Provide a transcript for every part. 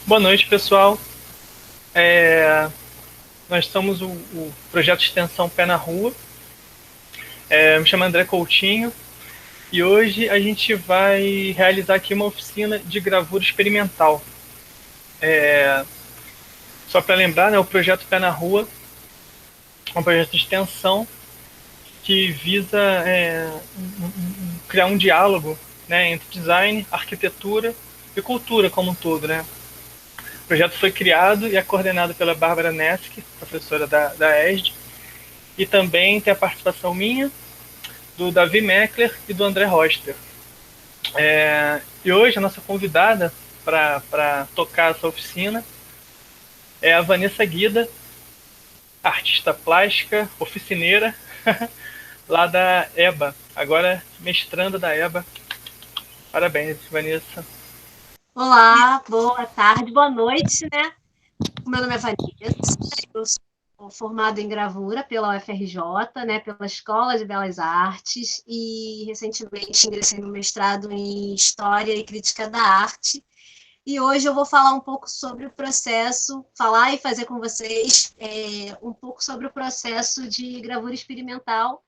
Boa noite, pessoal. Nós somos o projeto de extensão Pé na Rua. Me chamo André Coutinho e hoje a gente vai realizar aqui uma oficina de gravura experimental. Só para lembrar, né, o projeto Pé na Rua é um projeto de extensão que visa criar um diálogo, né, entre design, arquitetura e cultura como um todo, né? O projeto foi criado e é coordenado pela Bárbara Nesk, professora da ESD, e também tem a participação minha, do Davi Meckler e do André Roster. E hoje a nossa convidada para tocar essa oficina é a Vanessa Guida, artista plástica, oficineira, lá da EBA, agora mestranda da EBA. Parabéns, Vanessa. Olá, boa tarde, boa noite, né? O meu nome é Vanessa, eu sou formada em gravura pela UFRJ, né, pela Escola de Belas Artes, e recentemente ingressei no mestrado em História e Crítica da Arte. E hoje eu vou falar um pouco sobre o processo, falar e fazer com vocês um pouco sobre o processo de gravura experimental,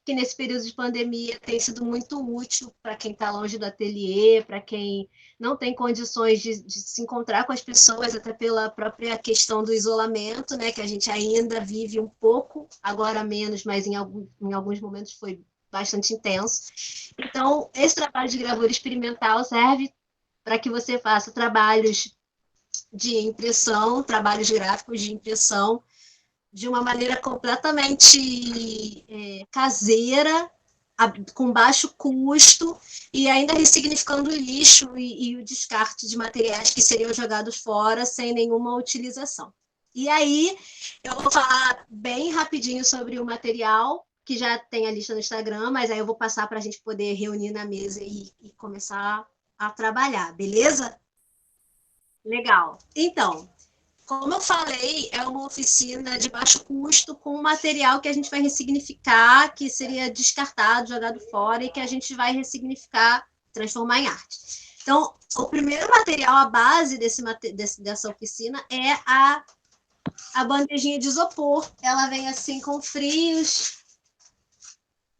que nesse período de pandemia tem sido muito útil para quem está longe do ateliê, para quem não tem condições de se encontrar com as pessoas, até pela própria questão do isolamento, né, que a gente ainda vive um pouco, agora menos, mas em alguns momentos foi bastante intenso. Então, esse trabalho de gravura experimental serve para que você faça trabalhos de impressão, trabalhos gráficos de impressão, de uma maneira completamente caseira, com baixo custo, e ainda ressignificando o lixo e o descarte de materiais que seriam jogados fora sem nenhuma utilização. E aí, eu vou falar bem rapidinho sobre o material, que já tem a lista no Instagram, mas aí eu vou passar para a gente poder reunir na mesa e começar a trabalhar, beleza? Legal. Então, como eu falei, é uma oficina de baixo custo com material que a gente vai ressignificar, que seria descartado, jogado fora, e que a gente vai ressignificar, transformar em arte. Então, o primeiro material, a base dessa oficina é a bandejinha de isopor. Ela vem assim com frios,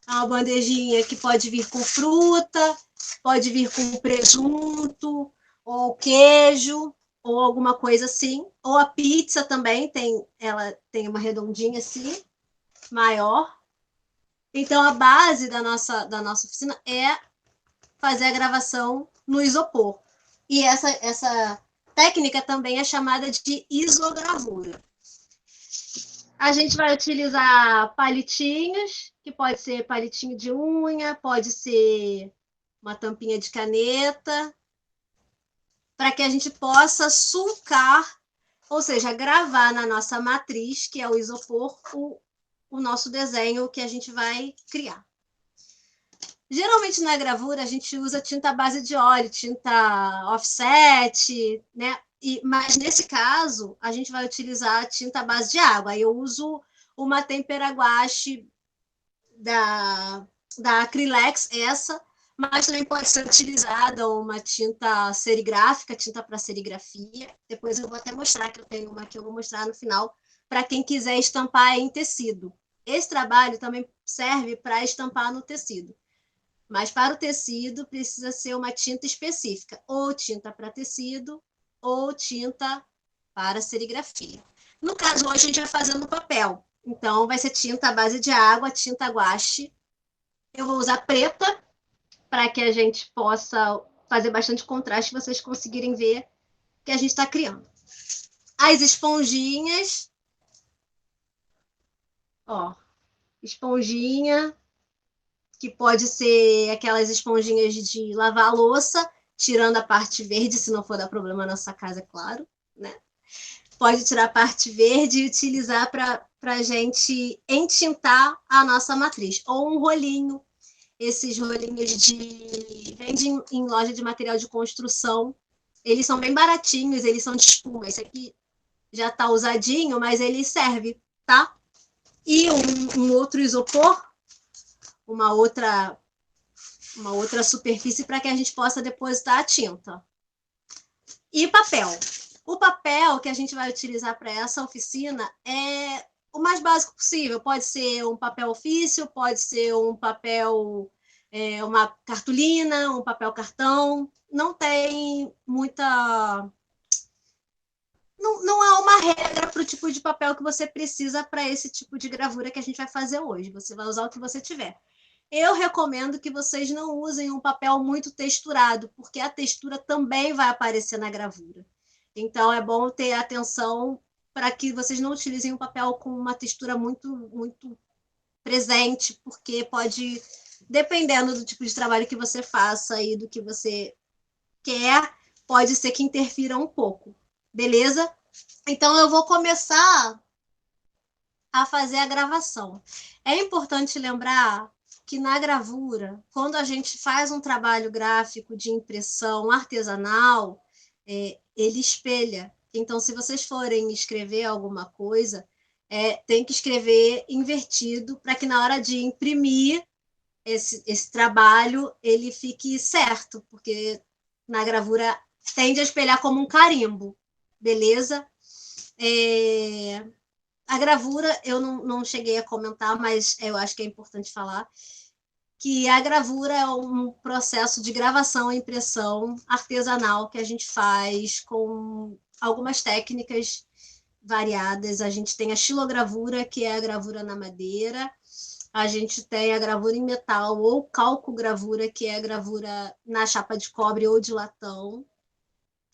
é uma bandejinha que pode vir com fruta, pode vir com presunto, ou queijo, ou alguma coisa assim. Ou a pizza também ela tem uma redondinha assim, maior. Então a base da nossa oficina é fazer a gravação no isopor. E essa técnica também é chamada de isogravura. A gente vai utilizar palitinhos, que pode ser palitinho de unha, pode ser uma tampinha de caneta, para que a gente possa sulcar, ou seja, gravar na nossa matriz, que é o isopor, o nosso desenho que a gente vai criar. Geralmente na gravura a gente usa tinta base de óleo, tinta offset, né? Mas nesse caso a gente vai utilizar tinta base de água. Eu uso uma tempera guache da Acrylex, mas também pode ser utilizada uma tinta serigráfica, tinta para serigrafia. Depois eu vou até mostrar, que eu tenho uma que eu vou mostrar no final, para quem quiser estampar em tecido. Esse trabalho também serve para estampar no tecido. Mas para o tecido precisa ser uma tinta específica, ou tinta para tecido, ou tinta para serigrafia. No caso, hoje a gente vai fazer no papel. Então, vai ser tinta à base de água, tinta guache. Eu vou usar preta, para que a gente possa fazer bastante contraste, vocês conseguirem ver o que a gente está criando. As esponjinhas, ó, esponjinha, que pode ser aquelas esponjinhas de lavar a louça, tirando a parte verde, se não for dar problema na sua casa, é claro, né? Pode tirar a parte verde e utilizar para a gente entintar a nossa matriz. Ou um rolinho, esses rolinhos vende em loja de material de construção. Eles são bem baratinhos, eles são de espuma. Esse aqui já está usadinho, mas ele serve, tá? E um outro isopor, uma outra superfície para que a gente possa depositar a tinta. E papel. O papel que a gente vai utilizar para essa oficina é o mais básico possível. Pode ser um papel ofício, pode ser um papel, uma cartolina, um papel cartão. Não tem muita... Não há uma regra para o tipo de papel que você precisa para esse tipo de gravura que a gente vai fazer hoje. Você vai usar o que você tiver. Eu recomendo que vocês não usem um papel muito texturado, porque a textura também vai aparecer na gravura. Então, é bom ter atenção para que vocês não utilizem um papel com uma textura muito, muito presente, porque pode, dependendo do tipo de trabalho que você faça e do que você quer, pode ser que interfira um pouco. Beleza? Então, eu vou começar a fazer a gravação. É importante lembrar que na gravura, quando a gente faz um trabalho gráfico de impressão artesanal, ele espelha. Então, se vocês forem escrever alguma coisa, tem que escrever invertido para que na hora de imprimir esse trabalho ele fique certo, porque na gravura tende a espelhar como um carimbo, beleza? A gravura, eu não cheguei a comentar, mas eu acho que é importante falar, que a gravura é um processo de gravação e impressão artesanal que a gente faz com algumas técnicas variadas. A gente tem a xilogravura, que é a gravura na madeira. A gente tem a gravura em metal ou calcogravura, que é a gravura na chapa de cobre ou de latão.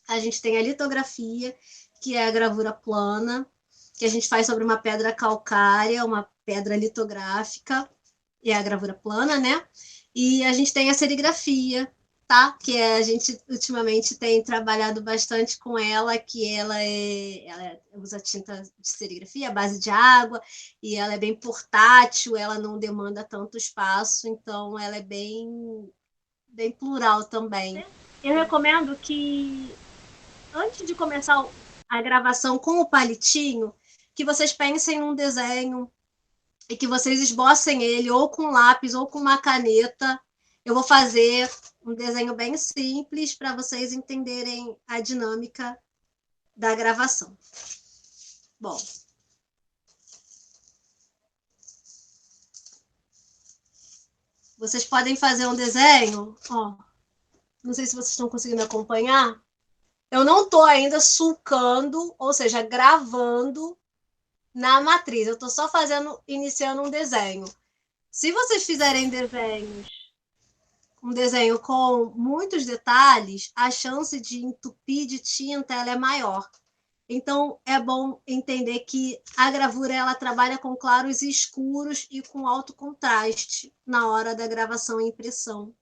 A gente tem a litografia, que é a gravura plana, que a gente faz sobre uma pedra calcária, uma pedra litográfica, e é a gravura plana, né? E a gente tem a serigrafia, tá? Que a gente ultimamente tem trabalhado bastante com ela, que ela usa tinta de serigrafia, à base de água, e ela é bem portátil, ela não demanda tanto espaço, então ela é bem plural também. Eu recomendo que, antes de começar a gravação com o palitinho, que vocês pensem num desenho e que vocês esbocem ele ou com lápis ou com uma caneta. Eu vou fazer um desenho bem simples para vocês entenderem a dinâmica da gravação. Bom, vocês podem fazer um desenho, ó. Não sei se vocês estão conseguindo acompanhar. Eu não estou ainda sulcando, ou seja, gravando na matriz. Eu estou só iniciando um desenho. Se vocês fizerem um desenho com muitos detalhes, a chance de entupir de tinta ela é maior. Então, é bom entender que a gravura ela trabalha com claros e escuros e com alto contraste na hora da gravação e impressão.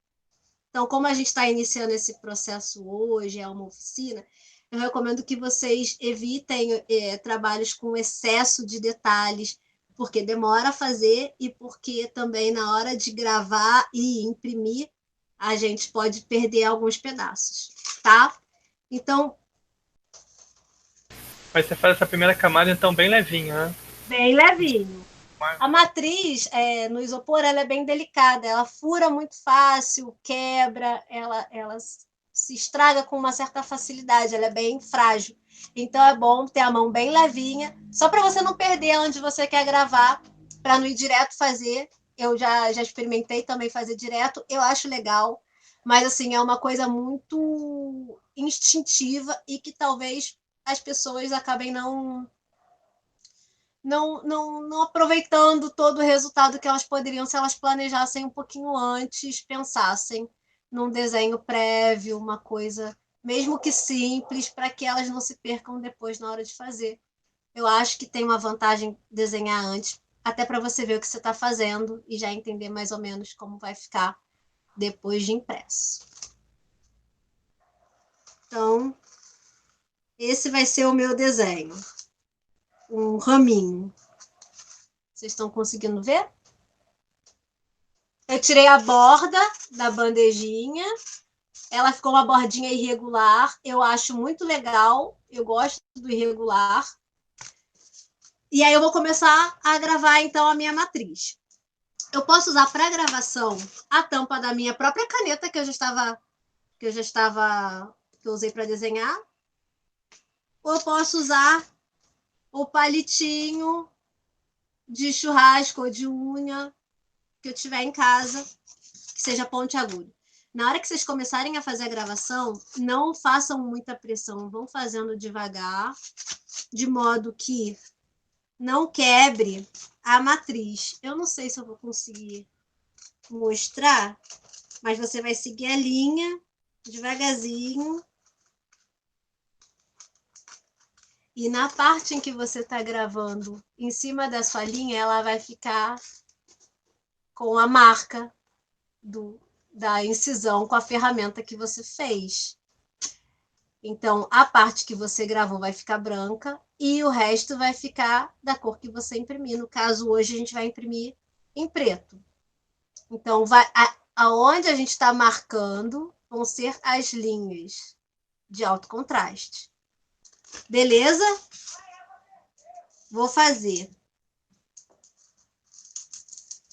Então, como a gente está iniciando esse processo hoje, é uma oficina, eu recomendo que vocês evitem trabalhos com excesso de detalhes, porque demora a fazer e porque também na hora de gravar e imprimir, a gente pode perder alguns pedaços, tá? Então... Mas você faz essa primeira camada, então, bem levinho, né? Bem levinho. A matriz no isopor ela é bem delicada, ela fura muito fácil, quebra, ela se estraga com uma certa facilidade, ela é bem frágil. Então é bom ter a mão bem levinha, só para você não perder onde você quer gravar, para não ir direto fazer. Eu já experimentei também fazer direto, eu acho legal, mas assim, é uma coisa muito instintiva e que talvez as pessoas acabem não aproveitando todo o resultado que elas poderiam se elas planejassem um pouquinho antes, pensassem num desenho prévio, uma coisa, mesmo que simples, para que elas não se percam depois na hora de fazer. Eu acho que tem uma vantagem desenhar antes, até para você ver o que você está fazendo e já entender mais ou menos como vai ficar depois de impresso. Então, esse vai ser o meu desenho. Um raminho. Vocês estão conseguindo ver? Eu tirei a borda da bandejinha. Ela ficou uma bordinha irregular. Eu acho muito legal. Eu gosto do irregular. E aí eu vou começar a gravar, então, a minha matriz. Eu posso usar para gravação a tampa da minha própria caneta que eu usei para desenhar. eu posso usar o palitinho de churrasco ou de unha que eu tiver em casa, que seja pontiagudo. Na hora que vocês começarem a fazer a gravação, não façam muita pressão, vão fazendo devagar, de modo que não quebre a matriz. Eu não sei se eu vou conseguir mostrar, mas você vai seguir a linha devagarzinho. E na parte em que você está gravando, em cima da sua linha, ela vai ficar com a marca da incisão com a ferramenta que você fez. Então, a parte que você gravou vai ficar branca e o resto vai ficar da cor que você imprimir. No caso, hoje a gente vai imprimir em preto. Então, aonde a gente está marcando vão ser as linhas de alto contraste. Beleza? Vou fazer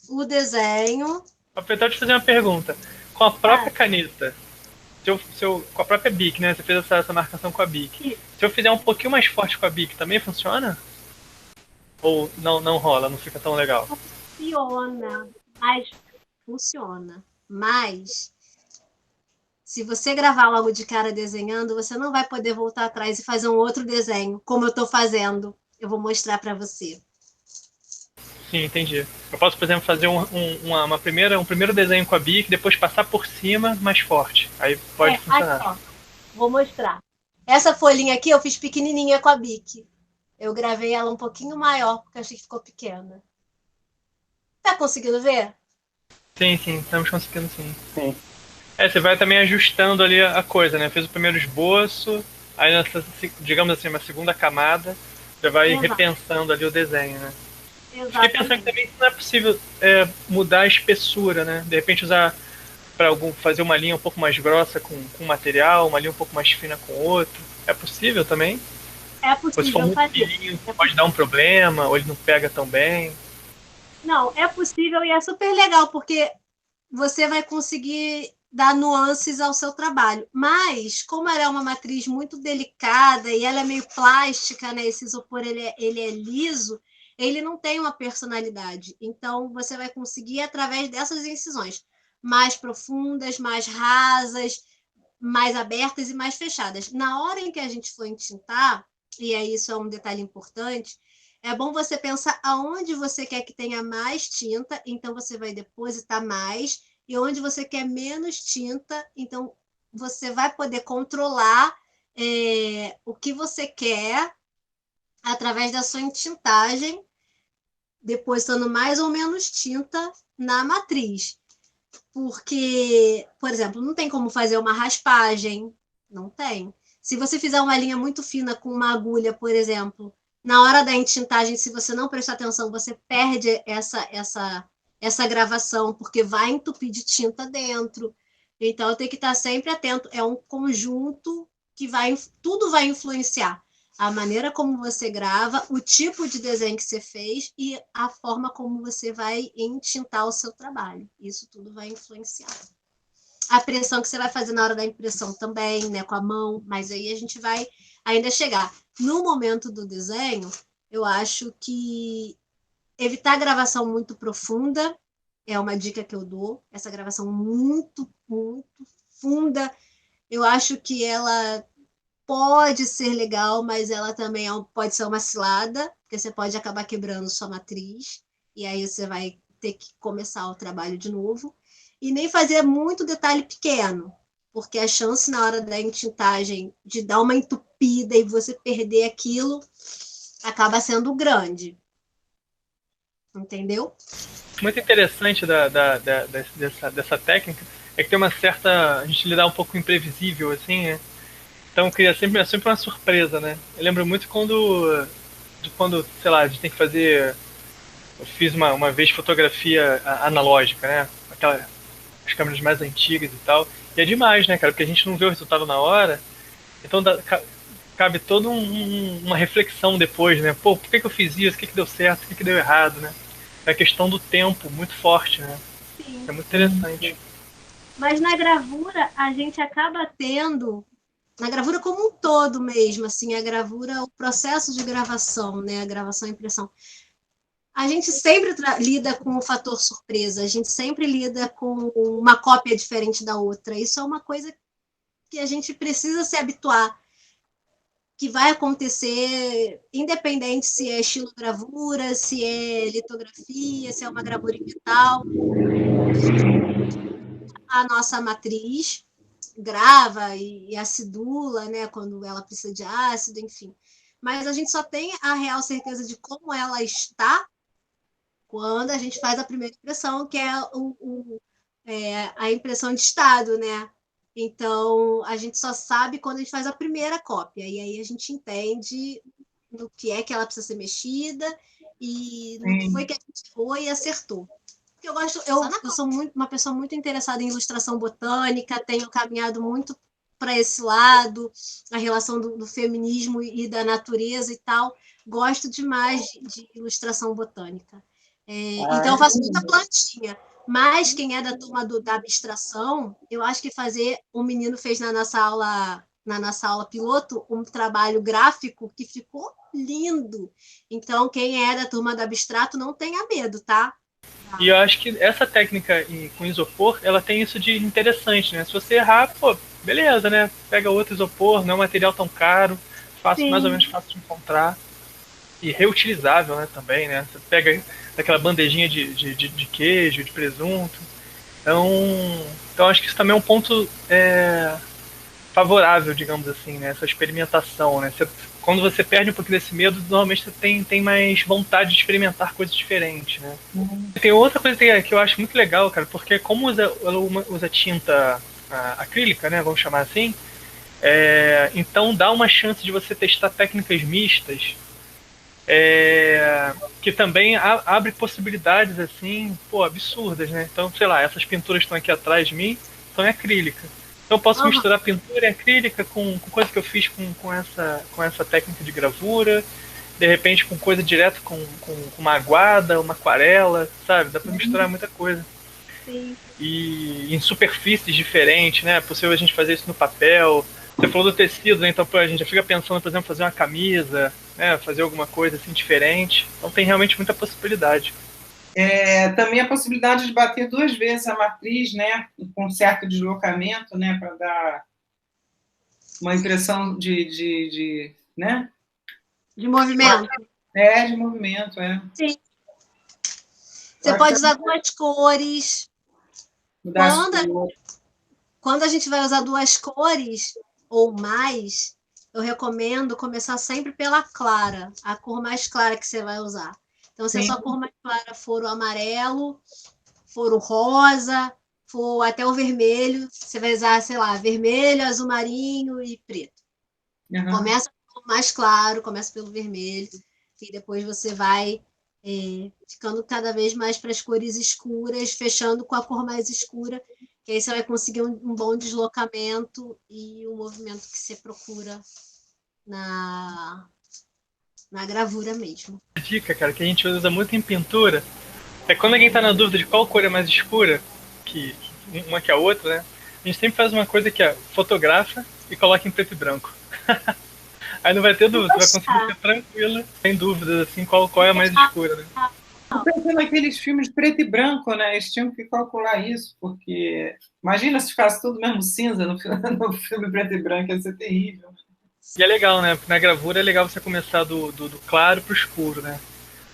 o desenho. Aproveitar de fazer uma pergunta. Com a própria caneta, com a própria Bic, né? Você fez essa marcação com a Bic. Se eu fizer um pouquinho mais forte com a Bic, também funciona? Ou não rola, não fica tão legal? Funciona. Mas se você gravar logo de cara desenhando, você não vai poder voltar atrás e fazer um outro desenho, como eu estou fazendo. Eu vou mostrar para você. Sim, entendi. Eu posso, por exemplo, fazer um primeiro desenho com a Bic, depois passar por cima mais forte. Aí pode funcionar. Aqui, ó. Vou mostrar. Essa folhinha aqui eu fiz pequenininha com a Bic. Eu gravei ela um pouquinho maior, porque eu achei que ficou pequena. Tá conseguindo ver? Sim, estamos conseguindo sim. Você vai também ajustando ali a coisa, né? Fez o primeiro esboço, aí digamos assim, uma segunda camada, você vai repensando ali o desenho, né? Exatamente. Fiquei pensando que também não é possível mudar a espessura, né? De repente usar fazer uma linha um pouco mais grossa com um material, uma linha um pouco mais fina com outro. É possível também? É possível. Ou se for muito fininho, pode dar um problema, ou ele não pega tão bem. Não, é possível e é super legal, porque você vai conseguir dar nuances ao seu trabalho. Mas, como ela é uma matriz muito delicada e ela é meio plástica, né? Esse isopor ele é liso, ele não tem uma personalidade. Então, você vai conseguir através dessas incisões mais profundas, mais rasas, mais abertas e mais fechadas. Na hora em que a gente for entintar, e aí isso é um detalhe importante, é bom você pensar aonde você quer que tenha mais tinta, então você vai depositar mais, e onde você quer menos tinta, então você vai poder controlar o que você quer através da sua entintagem, depositando mais ou menos tinta na matriz. Porque, por exemplo, não tem como fazer uma raspagem, não tem. Se você fizer uma linha muito fina com uma agulha, por exemplo, na hora da entintagem, se você não prestar atenção, você perde essa gravação, porque vai entupir de tinta dentro. Então, tem que estar sempre atento. É um conjunto que tudo vai influenciar. A maneira como você grava, o tipo de desenho que você fez e a forma como você vai entintar o seu trabalho. Isso tudo vai influenciar. A pressão que você vai fazer na hora da impressão também, né, com a mão, mas aí a gente vai ainda chegar. No momento do desenho, eu acho que evitar gravação muito profunda é uma dica que eu dou. Essa gravação muito, muito funda, eu acho que ela pode ser legal, mas ela também pode ser uma cilada, porque você pode acabar quebrando sua matriz, e aí você vai ter que começar o trabalho de novo. E nem fazer muito detalhe pequeno, porque a chance na hora da entintagem de dar uma entupida e você perder aquilo acaba sendo grande. Entendeu? Muito interessante dessa técnica é que tem uma certa... A gente lidar um pouco imprevisível, assim, né? Então cria sempre uma surpresa, né? Eu lembro muito quando, sei lá, a gente tem que fazer... Eu fiz uma vez fotografia analógica, né? As câmeras mais antigas e tal. E é demais, né, cara? Porque a gente não vê o resultado na hora. Então cabe toda uma reflexão depois, né? Pô, por que eu fiz isso? O que deu certo? O que deu errado, né? É a questão do tempo muito forte, né? Sim. É muito interessante. Mas na gravura, a gente acaba tendo na gravura como um todo mesmo, assim, a gravura, o processo de gravação, né, a gravação e impressão. A gente sempre lida com o fator surpresa, a gente sempre lida com uma cópia diferente da outra. Isso é uma coisa que a gente precisa se habituar, que vai acontecer, independente se é estilo gravura, se é litografia, se é uma gravura em metal. A nossa matriz grava e acidula, né, quando ela precisa de ácido, enfim. Mas a gente só tem a real certeza de como ela está quando a gente faz a primeira impressão, que é, a impressão de estado, né? Então, a gente só sabe quando a gente faz a primeira cópia, e aí a gente entende no que é que ela precisa ser mexida e no que foi que a gente foi e acertou. Eu sou uma pessoa muito interessada em ilustração botânica, tenho caminhado muito para esse lado, a relação do feminismo e da natureza e tal. Gosto demais de ilustração botânica. Então, eu faço muita plantinha. Mas quem é da turma da abstração, eu acho que fazer, o menino fez na nossa aula piloto, um trabalho gráfico que ficou lindo. Então, quem é da turma do abstrato, não tenha medo, tá? E eu acho que essa técnica com isopor, ela tem isso de interessante, né? Se você errar, pô, beleza, né? Pega outro isopor, não é um material tão caro, fácil, mais ou menos fácil de encontrar. E reutilizável, né, também, né? Você pega aquela bandejinha de queijo, de presunto. Então acho que isso também é um ponto favorável, digamos assim, né? Essa experimentação, né? Quando você perde um pouquinho desse medo, normalmente você tem mais vontade de experimentar coisas diferentes, né? Tem outra coisa que eu acho muito legal, cara, porque como usa tinta acrílica, né? Vamos chamar assim. Então dá uma chance de você testar técnicas mistas, que também abre possibilidades assim, pô, absurdas, né? Então, sei lá, essas pinturas que estão aqui atrás de mim são em acrílica. Então eu posso misturar pintura em acrílica com coisa que eu fiz com essa técnica de gravura, de repente com coisa direto com uma aguada, uma aquarela, sabe? Dá pra misturar muita coisa. Sim. E em superfícies diferentes, né? É possível a gente fazer isso no papel. Você falou do tecido, né? Então a gente já fica pensando, por exemplo, fazer uma camisa, né? Fazer alguma coisa assim diferente. Então tem realmente muita possibilidade. Também a possibilidade de bater 2 vezes a matriz, né? Com certo deslocamento, né? Para dar uma impressão né? De movimento. De movimento, Sim. Você pode usar 2 cores. Quando a gente vai usar 2 cores ou mais, eu recomendo começar sempre pela clara, a cor mais clara que você vai usar. Então, se a sua cor mais clara for o amarelo, for o rosa, for até o vermelho, você vai usar, sei lá, vermelho, azul marinho e preto. Começa pelo mais claro, começa pelo vermelho, e depois você vai ficando cada vez mais para as cores escuras, fechando com a cor mais escura, que aí você vai conseguir um bom deslocamento e o movimento que você procura na gravura mesmo. A dica, cara, que a gente usa muito em pintura é quando alguém está na dúvida de qual cor é mais escura, que uma que a outra, né? A gente sempre faz uma coisa que é fotografa e coloca em preto e branco. Aí não vai ter dúvida, você vai conseguir ser tranquila, sem dúvidas, assim, qual é a mais escura, né? Eu pensei naqueles filmes preto e branco, né? Eles tinham que calcular isso, porque imagina se ficasse tudo mesmo cinza no filme preto e branco, ia ser terrível. E é legal, né? Na gravura é legal você começar do claro pro escuro, né?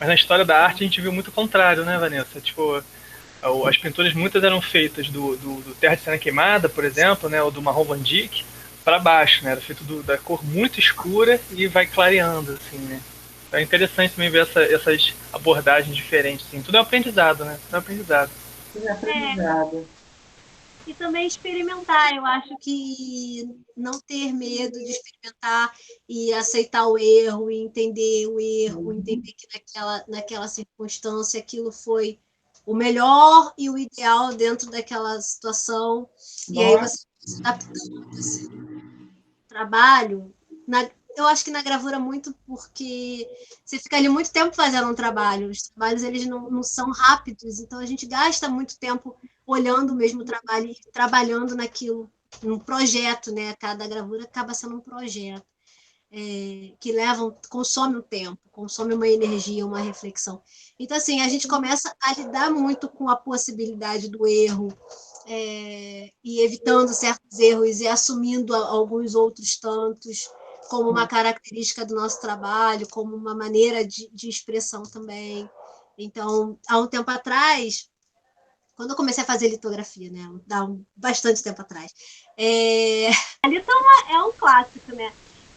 Mas na história da arte a gente viu muito o contrário, né, Vanessa? Tipo, as pinturas muitas eram feitas do Terra de Cena Queimada, por exemplo, né? Ou do Marrom Van Dyck, para baixo, né? Era feito da cor muito escura e vai clareando, assim, né? Então é interessante também ver essas abordagens diferentes, assim. Tudo é um aprendizado, né? Tudo é um aprendizado. Tudo é aprendizado. E também experimentar. Eu acho que não ter medo de experimentar e aceitar o erro, e entender o erro, entender que naquela circunstância aquilo foi o melhor e o ideal dentro daquela situação. E aí você se adaptando esse trabalho. Eu acho que na gravura muito porque você fica ali muito tempo fazendo um trabalho. Os trabalhos eles não são rápidos, então a gente gasta muito tempo olhando o mesmo trabalho e trabalhando naquilo um projeto, né? Cada gravura acaba sendo um projeto. Que consome um tempo, consome uma energia, uma reflexão. Então, assim, a gente começa a lidar muito com a possibilidade do erro, e evitando certos erros e assumindo alguns outros tantos, como uma característica do nosso trabalho, como uma maneira de expressão também. Então, há um tempo atrás, quando eu comecei a fazer litografia, né? Bastante tempo atrás. A lito é um clássico, né?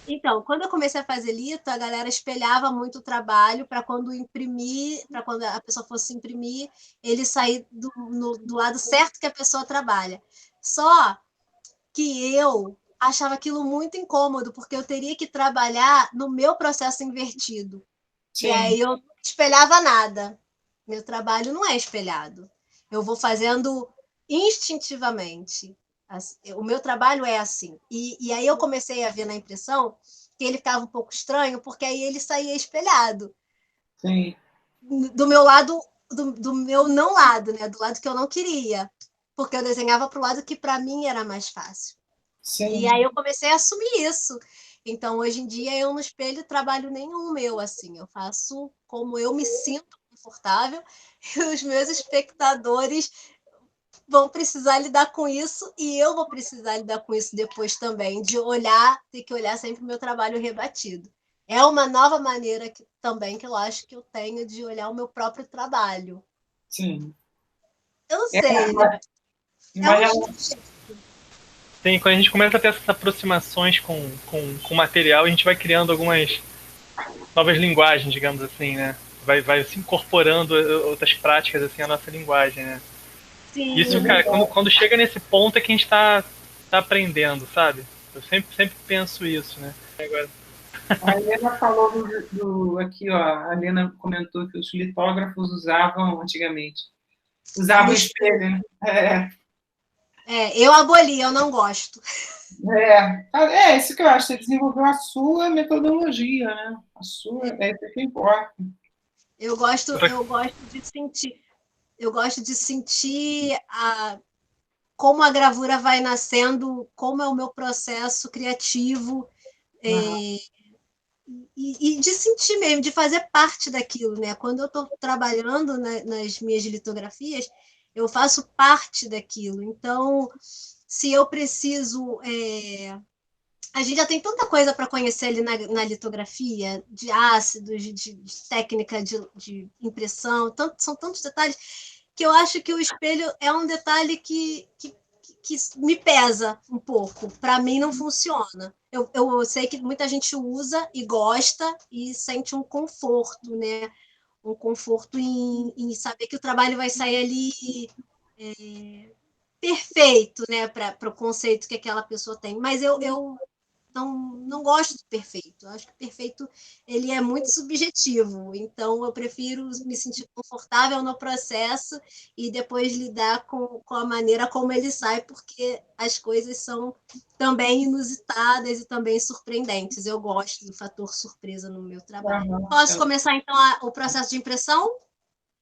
Então, quando eu comecei a fazer lito, a galera espelhava muito o trabalho para quando imprimir, para quando a pessoa fosse imprimir, ele sair do lado certo que a pessoa trabalha. Só que eu achava aquilo muito incômodo, porque eu teria que trabalhar no meu processo invertido. Sim. E aí eu não espelhava nada. Meu trabalho não é espelhado. Eu vou fazendo instintivamente. O meu trabalho é assim. E aí eu comecei a ver na impressão que ele ficava um pouco estranho, porque aí ele saía espelhado. Sim. Do meu lado, do meu não lado, né? Do lado que eu não queria. Porque eu desenhava para o lado que para mim era mais fácil. Sim. E aí eu comecei a assumir isso. Então, hoje em dia, eu não espelho trabalho nenhum meu, assim. Eu faço como eu me sinto confortável e os meus espectadores vão precisar lidar com isso e eu vou precisar lidar com isso depois também, de ter que olhar sempre o meu trabalho rebatido. É uma nova maneira também que eu acho que eu tenho de olhar o meu próprio trabalho. Sim. Eu não sei, né? Sim, quando a gente começa a ter essas aproximações com o material, a gente vai criando algumas novas linguagens, digamos assim, né? Vai se incorporando outras práticas assim à nossa linguagem, né? Sim. Isso, cara, quando chega nesse ponto é que a gente tá aprendendo, sabe? Eu sempre penso isso, né? Agora. A Helena falou aqui, ó, a Helena comentou que os litógrafos usavam antigamente. Usavam espelho, né? Eu aboli, eu não gosto. É isso que eu acho. Você desenvolveu a sua metodologia, né? A sua, é isso que importa. Eu gosto de sentir. Eu gosto de sentir como a gravura vai nascendo, como é o meu processo criativo, e de sentir mesmo, de fazer parte daquilo, né? Quando eu estou trabalhando nas minhas litografias, eu faço parte daquilo. Então, se eu preciso. A gente já tem tanta coisa para conhecer ali na litografia, de ácidos, de técnica de impressão, são tantos detalhes que eu acho que o espelho é um detalhe que me pesa um pouco. Para mim, não funciona. Eu sei que muita gente usa e gosta e sente um conforto, né? Um conforto em saber que o trabalho vai sair ali perfeito, né? Para o conceito que aquela pessoa tem. Mas eu não gosto do perfeito. Eu acho que o perfeito ele é muito subjetivo. Então, eu prefiro me sentir confortável no processo e depois lidar com a maneira como ele sai, porque as coisas são também inusitadas e também surpreendentes. Eu gosto do fator surpresa no meu trabalho. Posso começar, então, o processo de impressão?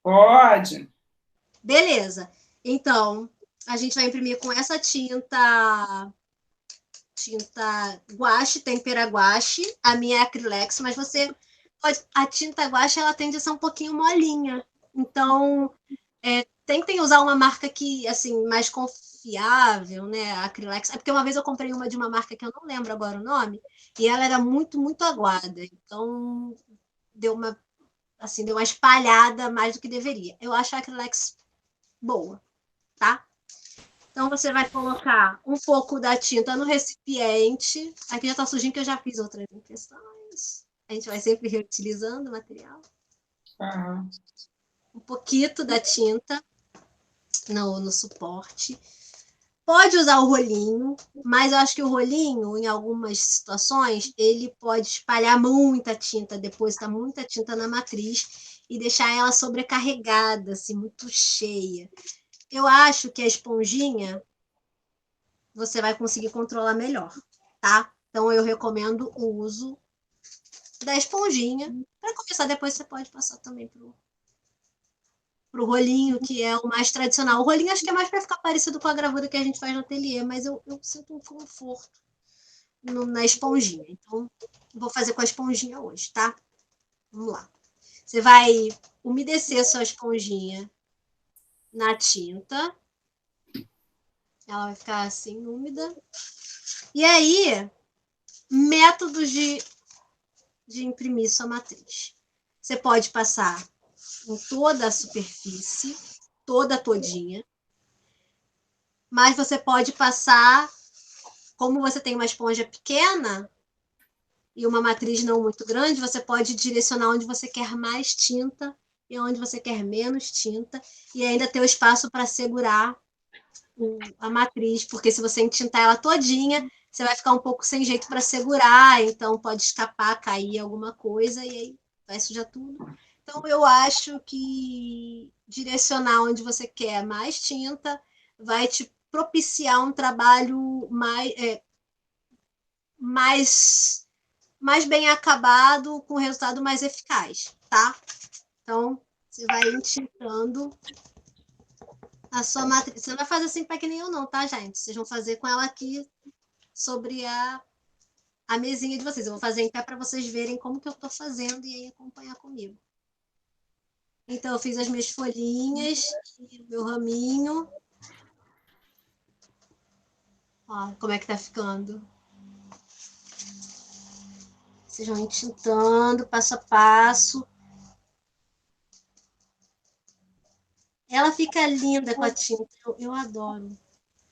Pode. Beleza. Então, a gente vai imprimir com essa tinta guache, tempera guache, a minha é acrylex, mas você pode, a tinta guache ela tende a ser um pouquinho molinha, então tentem usar uma marca que assim mais confiável, né? A acrylex, é porque uma vez eu comprei uma de uma marca que eu não lembro agora o nome e ela era muito aguada, então deu uma espalhada mais do que deveria. Eu acho a acrylex boa, tá? Então, você vai colocar um pouco da tinta no recipiente. Aqui já está sujinho, que eu já fiz outras impressões. A gente vai sempre reutilizando o material. Um pouquinho da tinta no suporte. Pode usar o rolinho, mas eu acho que o rolinho, em algumas situações, ele pode espalhar muita tinta, depositar muita tinta na matriz e deixar ela sobrecarregada, assim, muito cheia. Eu acho que a esponjinha você vai conseguir controlar melhor, tá? Então, eu recomendo o uso da esponjinha. Para começar, depois você pode passar também pro rolinho, que é o mais tradicional. O rolinho acho que é mais para ficar parecido com a gravura que a gente faz no ateliê, mas eu sinto um conforto na esponjinha. Então, vou fazer com a esponjinha hoje, tá? Vamos lá. Você vai umedecer a sua esponjinha na tinta. Ela vai ficar assim, úmida. E aí, métodos de imprimir sua matriz. Você pode passar em toda a superfície, todinha. Mas você pode passar, como você tem uma esponja pequena e uma matriz não muito grande, você pode direcionar onde você quer mais tinta e onde você quer menos tinta, e ainda ter o espaço para segurar a matriz, porque se você entintar ela todinha, você vai ficar um pouco sem jeito para segurar, então pode escapar, cair alguma coisa, e aí vai sujar tudo. Então, eu acho que direcionar onde você quer mais tinta vai te propiciar um trabalho mais bem acabado, com resultado mais eficaz, tá? Então, você vai entintando a sua matriz. Você não vai fazer assim para que nem eu não, tá, gente? Vocês vão fazer com ela aqui sobre a mesinha de vocês. Eu vou fazer em pé para vocês verem como que eu tô fazendo e aí acompanhar comigo. Então, eu fiz as minhas folhinhas, meu raminho. Ó, como é que tá ficando. Vocês vão entintando passo a passo. Ela fica linda com a tinta. Eu adoro.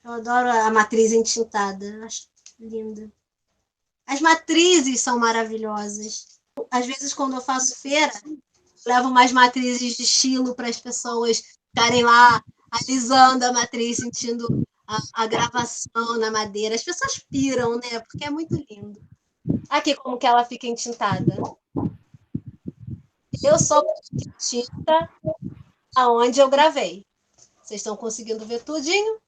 Eu adoro a matriz entintada. Acho linda. As matrizes são maravilhosas. Às vezes, quando eu faço feira, levo mais matrizes de estilo para as pessoas ficarem lá alisando a matriz, sentindo a gravação na madeira. As pessoas piram, né? Porque é muito lindo. Aqui como que ela fica entintada. Eu só tinta aonde eu gravei. Vocês estão conseguindo ver tudinho?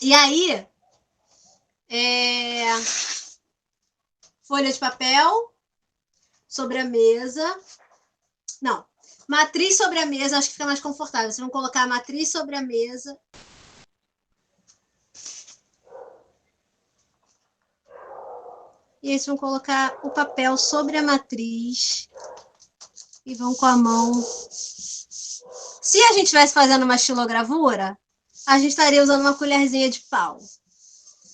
E aí, folha de papel sobre a mesa. Não, matriz sobre a mesa, acho que fica mais confortável. Vocês vão colocar a matriz sobre a mesa. E aí vocês vão colocar o papel sobre a matriz. E vão com a mão. Se a gente estivesse fazendo uma estilogravura, a gente estaria usando uma colherzinha de pau.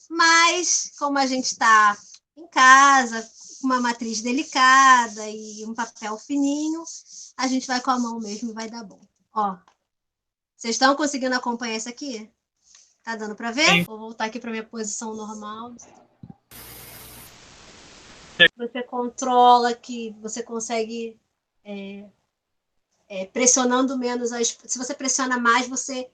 Mas, como a gente está em casa, com uma matriz delicada e um papel fininho, a gente vai com a mão mesmo e vai dar bom. Ó, vocês estão conseguindo acompanhar isso aqui? Tá dando para ver? Sim. Vou voltar aqui para minha posição normal. Você controla que você consegue pressionando menos. Se você pressiona mais, você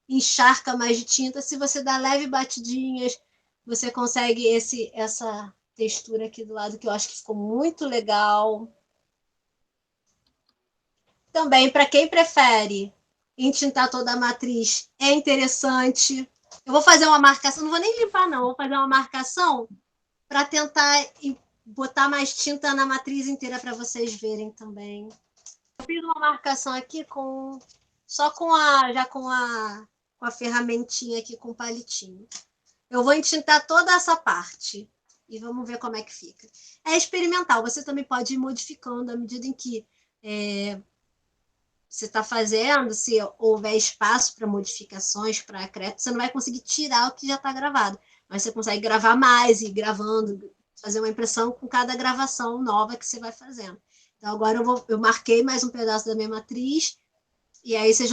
encharca mais de tinta. Se você dá leve batidinhas, você consegue essa textura aqui do lado, que eu acho que ficou muito legal. Também, para quem prefere entintar toda a matriz, é interessante. Eu vou fazer uma marcação, não vou nem limpar, não. Vou fazer uma marcação para tentar botar mais tinta na matriz inteira para vocês verem também. Eu fiz uma marcação aqui só com a ferramentinha aqui, com o palitinho. Eu vou entintar toda essa parte e vamos ver como é que fica. É experimental, você também pode ir modificando à medida em que você está fazendo. Se houver espaço para modificações, para acréscimo, você não vai conseguir tirar o que já está gravado, mas você consegue gravar mais e ir gravando, fazer uma impressão com cada gravação nova que você vai fazendo. Então, agora eu marquei mais um pedaço da minha matriz, e aí vocês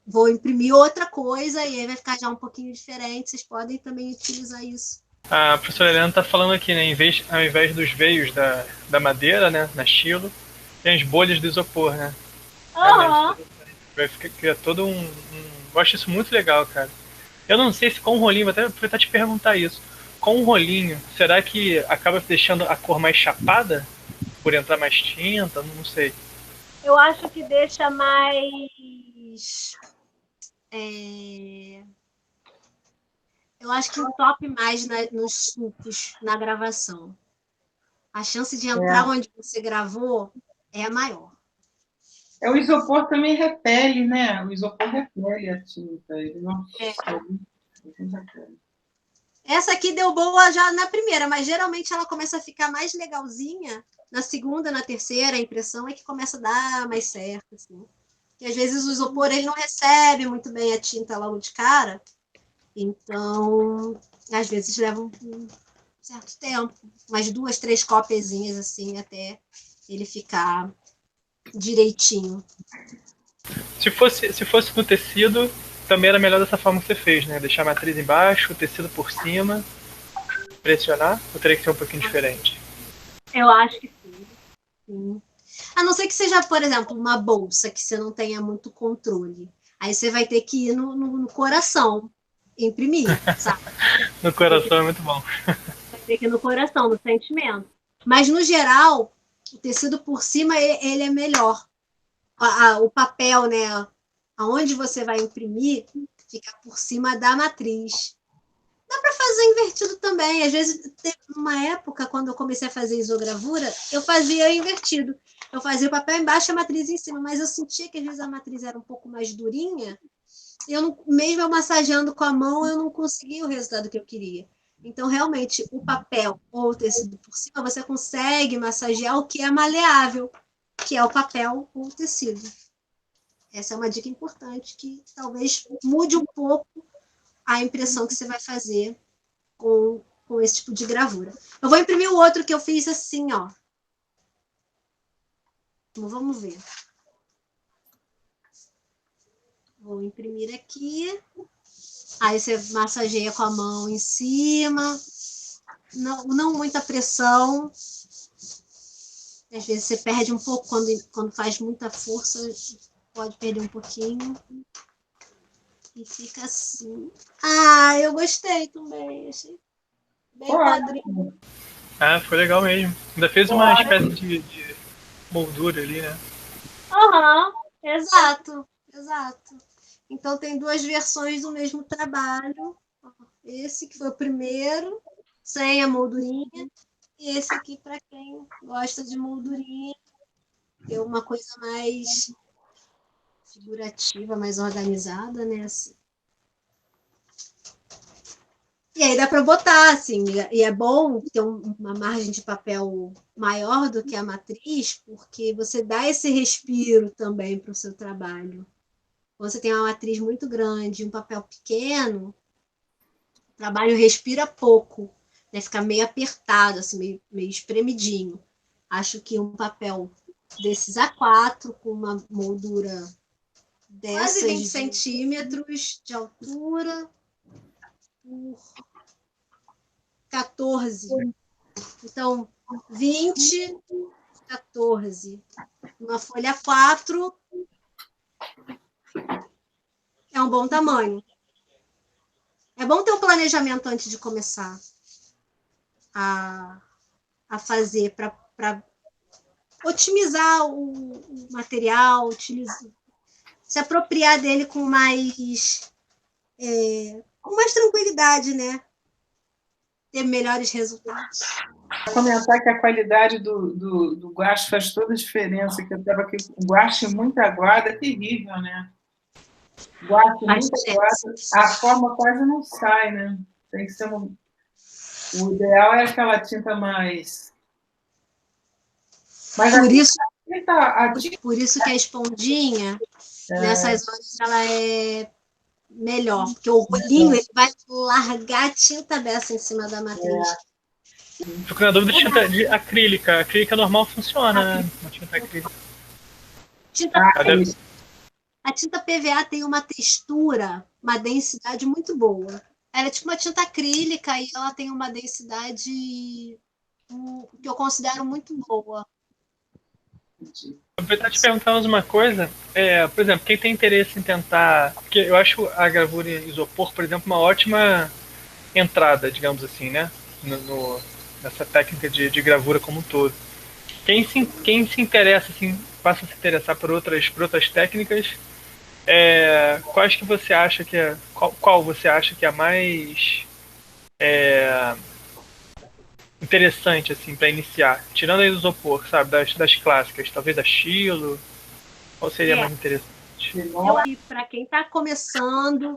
vou imprimir outra coisa, e aí vai ficar já um pouquinho diferente. Vocês podem também utilizar isso. A professora Helena está falando aqui, né? Ao invés dos veios da madeira, né? Na estilo, tem as bolhas do isopor, né? Vai criar todo eu acho isso muito legal, cara. Eu não sei se com o rolinho, vou até aproveitar te perguntar isso. Com o rolinho, será que acaba deixando a cor mais chapada? Por entrar mais tinta? Não sei. Eu acho que deixa mais... Eu acho que entope mais nos sulcos, na gravação. A chance de entrar onde você gravou é a maior. O isopor também repele, né? O isopor repele a tinta. Ele não repele. Essa aqui deu boa já na primeira, mas geralmente ela começa a ficar mais legalzinha na segunda, na terceira. A impressão é que começa a dar mais certo, assim. Porque às vezes o isopor ele não recebe muito bem a tinta logo de cara, então às vezes leva um certo tempo, umas 2, 3 cópiazinhas assim até ele ficar direitinho. Se fosse no tecido, também era melhor dessa forma que você fez, né? Deixar a matriz embaixo, o tecido por cima, pressionar, ou teria que ser um pouquinho diferente? Eu acho que sim. A não ser que seja, por exemplo, uma bolsa que você não tenha muito controle. Aí você vai ter que ir no coração imprimir, sabe? No coração é muito bom. Vai ter que ir no coração, no sentimento. Mas, no geral, o tecido por cima, ele é melhor. O papel, né? Aonde você vai imprimir, fica por cima da matriz. Dá para fazer invertido também. Às vezes, teve uma época, quando eu comecei a fazer isogravura, eu fazia invertido. Eu fazia o papel embaixo e a matriz em cima, mas eu sentia que às vezes a matriz era um pouco mais durinha. Eu não, mesmo eu massageando com a mão, eu não conseguia o resultado que eu queria. Então, realmente, o papel ou o tecido por cima, você consegue massagear o que é maleável, que é o papel ou o tecido. Essa é uma dica importante que talvez mude um pouco a impressão que você vai fazer com esse tipo de gravura. Eu vou imprimir o outro que eu fiz assim, ó. Então, vamos ver. Vou imprimir aqui. Aí você massageia com a mão em cima. Não muita pressão. Às vezes você perde um pouco quando faz muita força. Pode perder um pouquinho. E fica assim. Ah, eu gostei também. Achei bem quadrinho. Ah, foi legal mesmo. Ainda fez uma espécie de moldura ali, né? Aham, exato. Então tem 2 versões do mesmo trabalho. Esse que foi o primeiro, sem a moldurinha, e esse aqui para quem gosta de moldurinha, é uma coisa mais figurativa, mais organizada, né? Assim. E aí dá para botar, assim, e é bom ter uma margem de papel maior do que a matriz, porque você dá esse respiro também para o seu trabalho. Quando você tem uma matriz muito grande, um papel pequeno, o trabalho respira pouco, né? Fica meio apertado, assim, meio espremidinho. Acho que um papel desses A4, com uma moldura dessas 20 centímetros de altura, por 14. Então, 20, 14. Uma folha 4 é um bom tamanho. É bom ter um planejamento antes de começar a fazer, para otimizar o material, se apropriar dele com mais tranquilidade, né? Ter melhores resultados. Vou comentar que a qualidade do guache faz toda a diferença, que eu estava aqui com guache muito aguado, é terrível, né? Guache muito aguado, a forma quase não sai, né? Tem que ser o ideal é aquela tinta mais... Mas por isso que a esponjinha, nessas horas, ela é melhor, porque o rolinho ele vai largar a tinta dessa em cima da matriz. Fico na dúvida de tinta de acrílica. A acrílica normal funciona, né? Uma tinta acrílica. A tinta PVA tem uma textura, uma densidade muito boa. Ela é tipo uma tinta acrílica e ela tem uma densidade que eu considero muito boa. Eu vou tentar te perguntar mais uma coisa. Por exemplo, quem tem interesse em tentar... Porque eu acho a gravura em isopor, por exemplo, uma ótima entrada, digamos assim, né? Nessa técnica de gravura como um todo. Quem se interessa, assim, passa a se interessar por outras técnicas, quais que você acha que é... Qual você acha que é a mais interessante, assim, para iniciar? Tirando aí o isopor, sabe? Das clássicas, talvez a Stilo. Qual seria mais interessante? Para quem está começando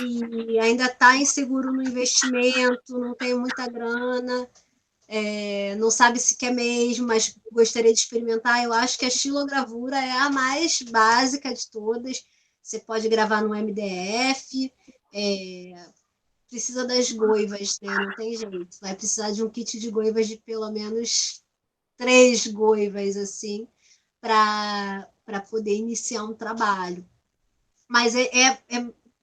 e ainda está inseguro no investimento, não tem muita grana, não sabe se quer mesmo, mas gostaria de experimentar, eu acho que a xilogravura é a mais básica de todas. Você pode gravar no MDF, precisa das goivas, né? Não tem jeito. Vai precisar de um kit de goivas de pelo menos 3 goivas, assim, para poder iniciar um trabalho. Mas é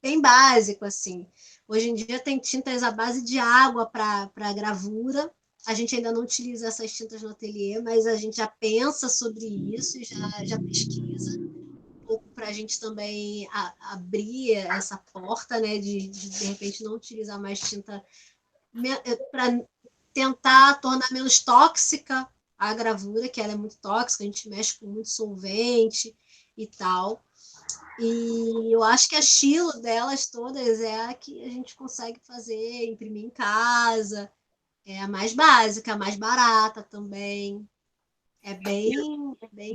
bem básico, assim. Hoje em dia tem tintas à base de água para gravura. A gente ainda não utiliza essas tintas no ateliê, mas a gente já pensa sobre isso e já pesquisa um pouco para a gente também abrir essa porta, né, de repente não utilizar mais tinta para tentar tornar menos tóxica a gravura, que ela é muito tóxica, a gente mexe com muito solvente e tal. E eu acho que a estilo delas todas é a que a gente consegue fazer, imprimir em casa, é a mais básica, a mais barata também. É bem.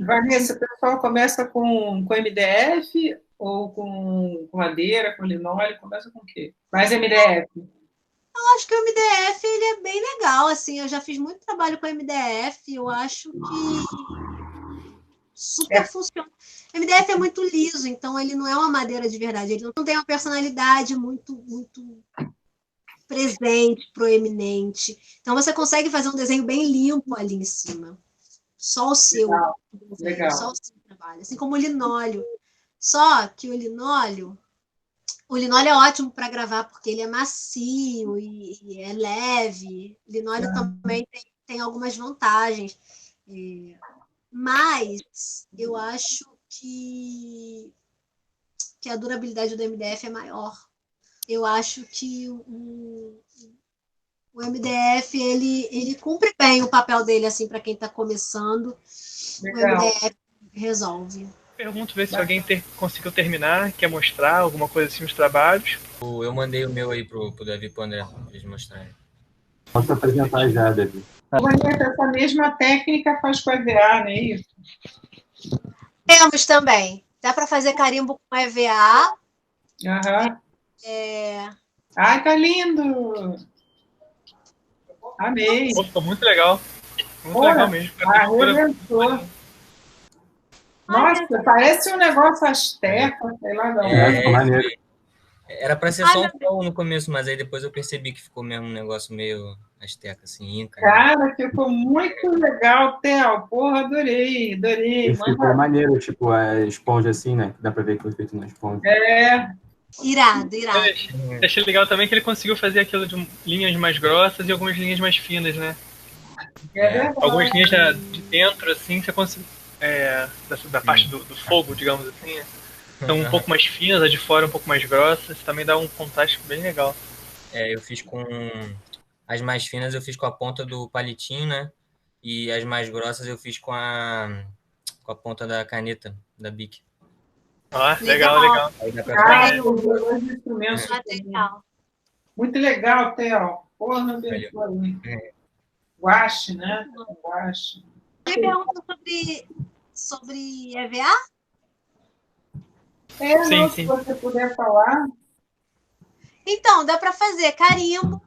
Vanessa, o pessoal começa com MDF ou com madeira, com linóleo? Começa com o quê? Mais MDF? Eu acho que o MDF ele é bem legal, assim. Eu já fiz muito trabalho com MDF, eu acho que super funciona. O MDF é muito liso, então ele não é uma madeira de verdade. Ele não tem uma personalidade muito presente, proeminente. Então você consegue fazer um desenho bem limpo ali em cima. Só o seu desenho, Legal. só o seu trabalho. Assim como o linóleo. Só que o linóleo é ótimo para gravar porque ele é macio e é leve. O linóleo também tem algumas vantagens. Mas eu acho que a durabilidade do MDF é maior. Eu acho que o MDF ele cumpre bem o papel dele assim para quem está começando. Legal. O MDF resolve. Pergunto, ver se alguém conseguiu terminar, quer mostrar alguma coisa assim nos trabalhos. Eu mandei o meu aí pro Davi e pro André, pra eles mostrarem. Posso apresentar já, Davi. Vanessa, essa mesma técnica faz com EVA, não é isso? Temos também. Dá para fazer carimbo com EVA. Aham. Ai, tá lindo! Amei! Ficou muito legal. Muito legal mesmo. Arrebentou. Nossa, parece um negócio asteca, sei lá de onde. Ficou maneiro. Era pra ser só um sol no começo, mas aí depois eu percebi que ficou mesmo um negócio meio asteca, assim, inca. Cara, ficou muito legal, Theo. Porra, adorei. E ficou maneiro, tipo, a esponja assim, né? Dá pra ver que foi feito na esponja. Irado. Achei legal também que ele conseguiu fazer aquilo de linhas mais grossas e algumas linhas mais finas, né? Algumas linhas de dentro, assim, você consegue. Da parte do fogo, digamos assim, né? São um pouco mais finas, a de fora um pouco mais grossas, também dá um contraste bem legal. Eu fiz com... As mais finas eu fiz com a ponta do palitinho, né? E as mais grossas eu fiz com a ponta da caneta, da Bic. Legal. Aí dá pra Muito legal, Theo. Porra, abençoa aí. Guache, né? Guache. Você pergunta sobre EVA? Sim. Se você puder falar. Então, dá para fazer carimbo.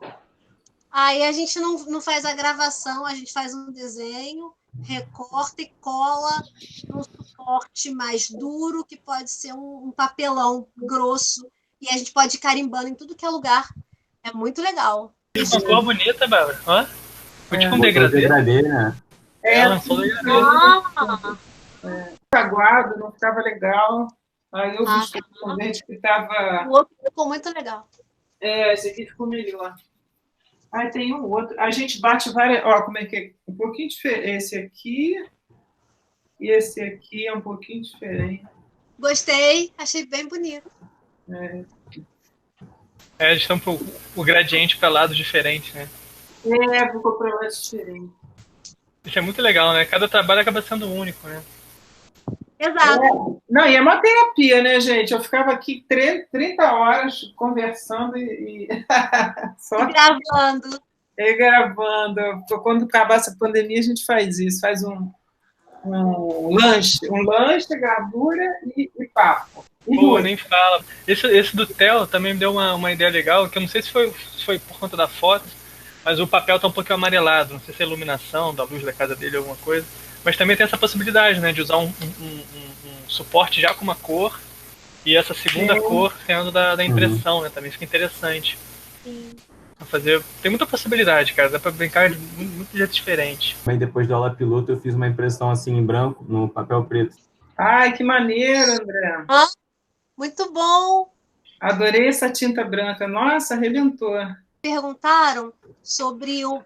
Aí a gente não faz a gravação, a gente faz um desenho, recorta e cola num suporte mais duro, que pode ser um papelão grosso. E a gente pode ir carimbando em tudo que é lugar. É muito legal. Isso ficou bonita, Bárbara. Ó, foi tipo um degradê. Né? Lançou degradê. Aguado, não ficava legal. Aí eu vi um verde que estava... O outro ficou muito legal. Esse aqui ficou melhor. Aí tem um outro. A gente bate várias... Ó, como é que é? Um pouquinho diferente. Esse aqui e esse aqui é um pouquinho diferente. Gostei, achei bem bonito. Eles estão o gradiente para lados diferentes, né? Ficou para lados diferentes. Isso é muito legal, né? Cada trabalho acaba sendo único, né? Exato. Não, e é uma terapia, né, gente? Eu ficava aqui 30 horas conversando e gravando. E gravando. Quando acabar essa pandemia, a gente faz isso. Faz um lanche, gravura e papo. Pô, nem fala. Esse do Theo também me deu uma ideia legal, que eu não sei se foi por conta da foto, mas o papel tá um pouquinho amarelado. Não sei se é a iluminação da luz da casa dele ou alguma coisa. Mas também tem essa possibilidade, né, de usar um suporte já com uma cor e essa segunda cor sendo da impressão, né? Também fica interessante. Sim. Tem muita possibilidade, cara. Dá pra brincar de muito jeito diferente. Mas depois da aula piloto, eu fiz uma impressão assim em branco, no papel preto. Ai, que maneiro, André. Muito bom! Adorei essa tinta branca. Nossa, arrebentou. Perguntaram sobre o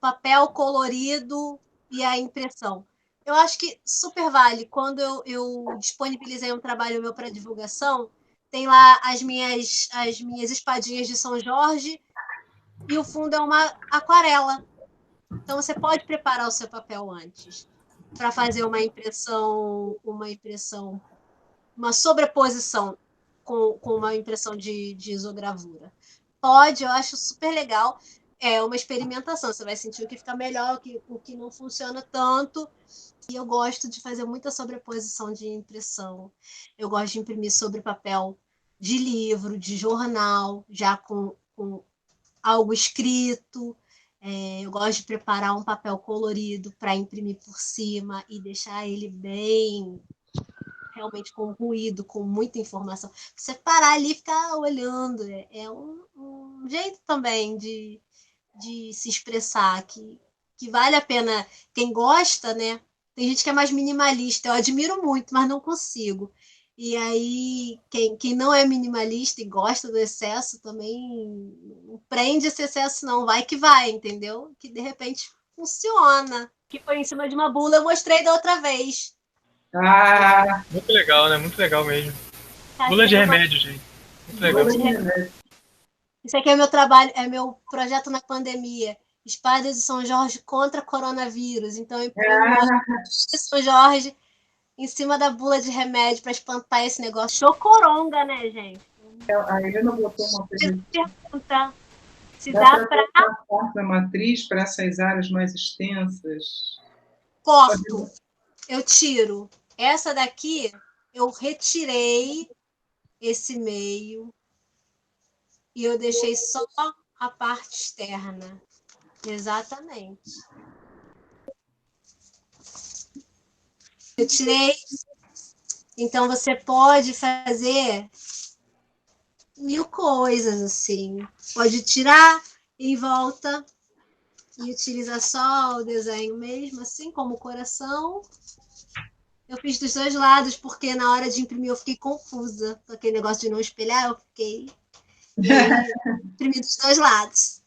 papel colorido e a impressão. Eu acho que super vale. Quando eu disponibilizei um trabalho meu para divulgação, tem lá as minhas espadinhas de São Jorge e o fundo é uma aquarela. Então você pode preparar o seu papel antes para fazer uma sobreposição com uma impressão de isogravura. Pode, eu acho super legal. É uma experimentação, você vai sentir o que fica melhor, o que não funciona tanto. E eu gosto de fazer muita sobreposição de impressão. Eu gosto de imprimir sobre papel de livro, de jornal, já com algo escrito. Eu gosto de preparar um papel colorido para imprimir por cima e deixar ele bem, realmente com ruído, com muita informação. Você parar ali e ficar olhando, é um jeito também de se expressar, que vale a pena. Quem gosta, né? Tem gente que é mais minimalista, eu admiro muito, mas não consigo. E aí, quem não é minimalista e gosta do excesso também não prende esse excesso, não. Vai que vai, entendeu? Que de repente funciona. Que foi em cima de uma bula, eu mostrei da outra vez. Ah, muito legal, né? Muito legal mesmo. Bula de remédio, gente. Muito legal. Isso aqui é meu trabalho, é meu projeto na pandemia. Espada de São Jorge contra coronavírus. Então, eu imprimo de São Jorge em cima da bula de remédio para espantar esse negócio. Chocoronga, né, gente? A Helena botou uma pergunta se dá para a matriz para essas áreas mais extensas. Corto. Eu tiro. Essa daqui, eu retirei esse meio e eu deixei só a parte externa. Exatamente. Eu tirei. Então, você pode fazer 1000 coisas, assim. Pode tirar em volta e utilizar só o desenho mesmo, assim, como o coração. Eu fiz dos dois lados, porque na hora de imprimir eu fiquei confusa. Com aquele negócio de não espelhar, eu fiquei... E aí, imprimi dos dois lados.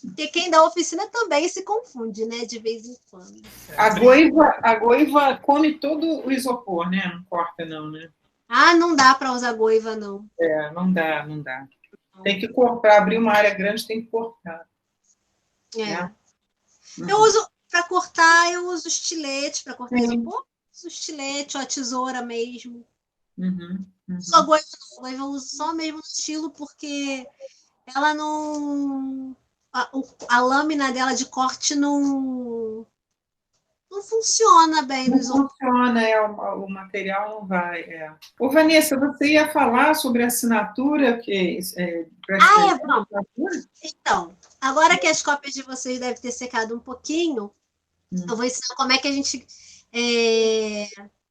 Porque quem dá oficina também se confunde, né? De vez em quando. A goiva come todo o isopor, né? Não corta, não, né? Ah, não dá para usar goiva, não. Não dá. Tem que cortar, abrir uma área grande, tem que cortar. Né? Eu uso, para cortar, eu uso estilete, para cortar isopor. Uso estilete ou a tesoura mesmo. Só goiva não. Goiva eu uso só mesmo no estilo, porque ela não... A lâmina dela de corte não funciona bem no isopor. Não funciona, o material não vai. Ô, Vanessa, você ia falar sobre a assinatura? Vamos. Então, agora que as cópias de vocês devem ter secado um pouquinho, eu vou ensinar como é que a gente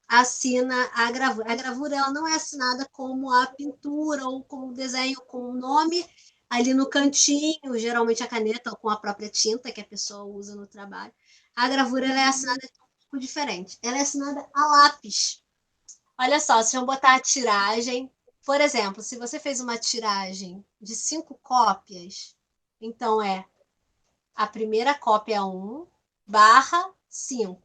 assina a gravura. A gravura ela não é assinada como a pintura ou como o desenho com o nome ali no cantinho, geralmente a caneta ou com a própria tinta que a pessoa usa no trabalho. A gravura ela é assinada um pouco diferente. Ela é assinada a lápis. Olha só, se eu botar a tiragem, por exemplo, se você fez uma tiragem de 5 cópias, então a primeira cópia 1/5.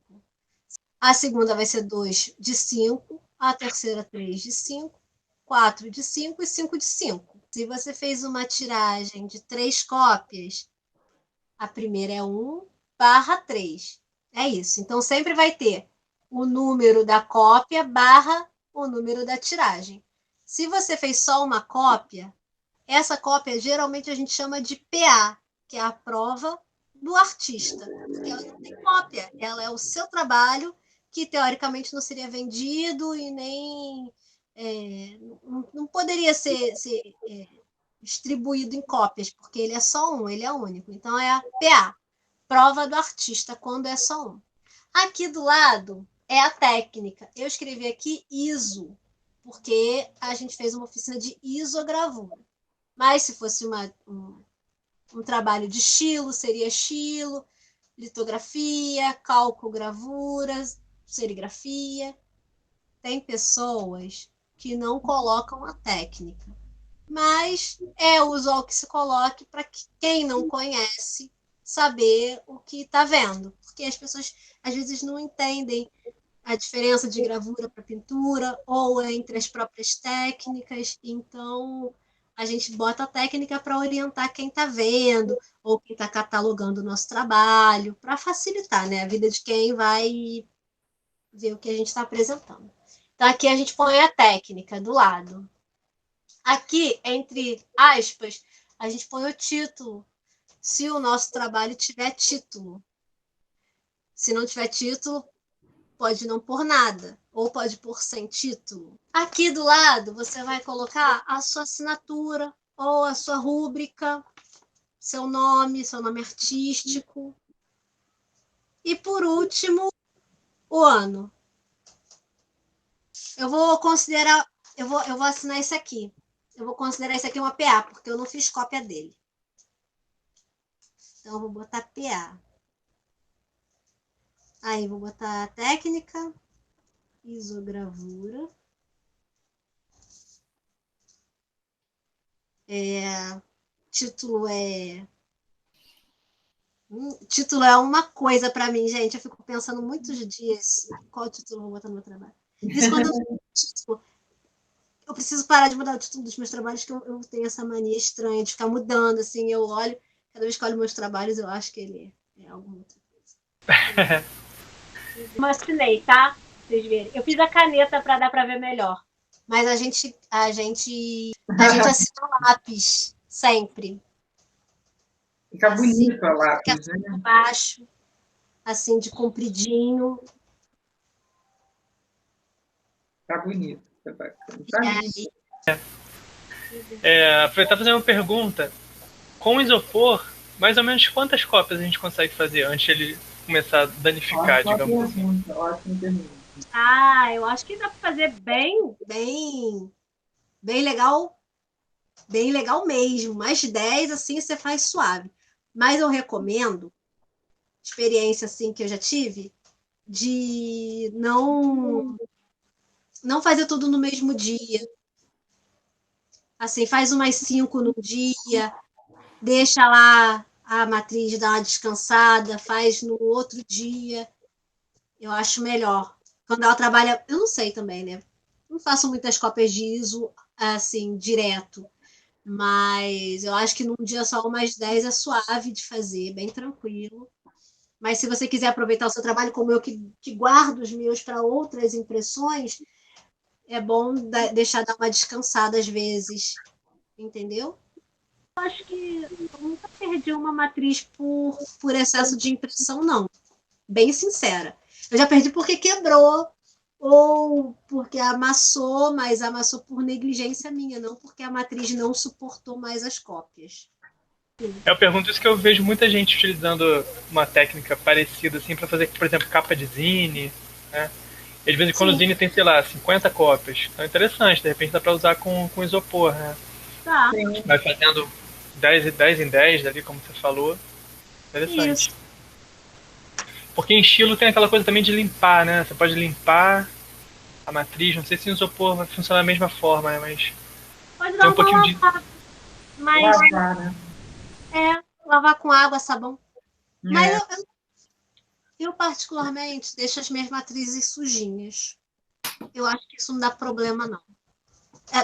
A segunda vai ser 2 de 5, a terceira 3 de 5, 4 de 5 e 5 de 5. Se você fez uma tiragem de 3 cópias, a primeira é 1/3. É isso. Então, sempre vai ter o número da cópia barra o número da tiragem. Se você fez só uma cópia, essa cópia geralmente a gente chama de PA, que é a prova do artista. Porque ela não tem cópia. Ela é o seu trabalho que teoricamente não seria vendido e nem não poderia ser distribuído em cópias, porque ele é só um, ele é único. Então é a PA, prova do artista, quando é só um. Aqui do lado é a técnica. Eu escrevi aqui ISO, porque a gente fez uma oficina de isogravura. Mas se fosse um trabalho de estilo, seria estilo, litografia, calcogravura, serigrafia. Tem pessoas que não colocam a técnica, mas é usual que se coloque para que quem não conhece saber o que está vendo, porque as pessoas às vezes não entendem a diferença de gravura para pintura ou entre as próprias técnicas, então a gente bota a técnica para orientar quem está vendo ou quem está catalogando o nosso trabalho, para facilitar, né, a vida de quem vai ver o que a gente está apresentando. Então, aqui a gente põe a técnica do lado. Aqui, entre aspas, a gente põe o título, se o nosso trabalho tiver título. Se não tiver título, pode não pôr nada, ou pode pôr sem título. Aqui do lado, você vai colocar a sua assinatura, ou a sua rúbrica, seu nome artístico. E, por último, o ano. Eu vou considerar, eu vou assinar esse aqui. Eu vou considerar esse aqui uma PA, porque eu não fiz cópia dele. Então, eu vou botar PA. Aí, vou botar a técnica, isogravura. Título é uma coisa para mim, gente. Eu fico pensando muitos dias qual título eu vou botar no meu trabalho. Isso quando eu preciso parar de mudar o título dos meus trabalhos, que eu tenho essa mania estranha de ficar mudando, assim, eu olho, cada vez que eu olho meus trabalhos, eu acho que ele é alguma outra coisa. Eu assinei, tá? Vocês verem. Eu fiz a caneta para dar para ver melhor. Mas a gente assina lápis, sempre. Fica assim, bonito a lápis, fica né? Baixo, assim, de compridinho. Tá bonito, tá bacana. Tá lindo. Aproveitar para fazer uma pergunta. Com isopor, mais ou menos quantas cópias a gente consegue fazer antes de ele começar a danificar, digamos assim? Ótima pergunta. Eu acho que dá para fazer bem legal, bem legal mesmo. Mais de 10, assim, você faz suave. Mas eu recomendo, experiência assim que eu já tive, de não fazer tudo no mesmo dia. Assim, faz umas 5 no dia, deixa lá a matriz dar uma descansada, faz no outro dia. Eu acho melhor. Quando ela trabalha, eu não sei também, né? Não faço muitas cópias de ISO, assim, direto. Mas eu acho que num dia só umas 10 é suave de fazer, bem tranquilo. Mas se você quiser aproveitar o seu trabalho, como eu que guardo os meus para outras impressões, é bom deixar dar uma descansada às vezes. Entendeu? Eu acho que eu nunca perdi uma matriz por excesso de impressão, não. Bem sincera. Eu já perdi porque quebrou ou porque amassou, mas amassou por negligência minha, não porque a matriz não suportou mais as cópias. Eu pergunto isso que eu vejo muita gente utilizando uma técnica parecida assim para fazer, por exemplo, capa de zine, né? E de vez em quando o zine tem, sei lá, 50 cópias. Então é interessante, de repente dá para usar com isopor, né? Tá. Vai fazendo 10 em 10 dali, como você falou. Interessante. Isso. Porque em estilo tem aquela coisa também de limpar, né? Você pode limpar a matriz, não sei se o isopor vai funcionar da mesma forma, né? Mas pode dar um pouquinho de mas lavar, né? Lavar com água, sabão. Mas eu particularmente deixo as minhas matrizes sujinhas. Eu acho que isso não dá problema, não.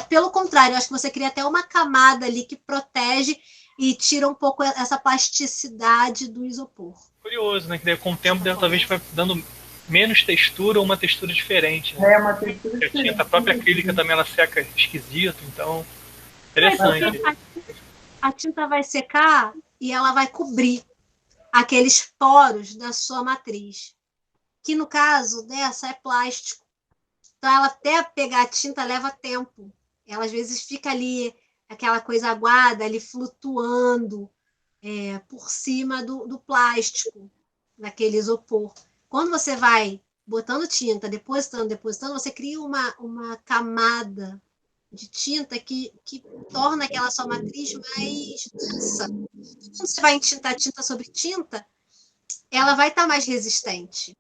Pelo contrário, eu acho que você cria até uma camada ali que protege e tira um pouco essa plasticidade do isopor. Curioso, né? Que daí, com o tempo talvez vai dando menos textura ou uma textura diferente. Né? Uma textura diferente. A própria acrílica também ela seca esquisito, então interessante. A tinta vai secar e ela vai cobrir aqueles poros da sua matriz. que no caso dessa é plástico. Então, ela até pegar a tinta leva tempo. Ela, às vezes, fica ali, aquela coisa aguada, ali flutuando por cima do plástico, daquele isopor. Quando você vai botando tinta, depositando, você cria uma camada de tinta que torna aquela sua matriz mais densa. Quando você vai entintar tinta sobre tinta, ela vai estar mais resistente.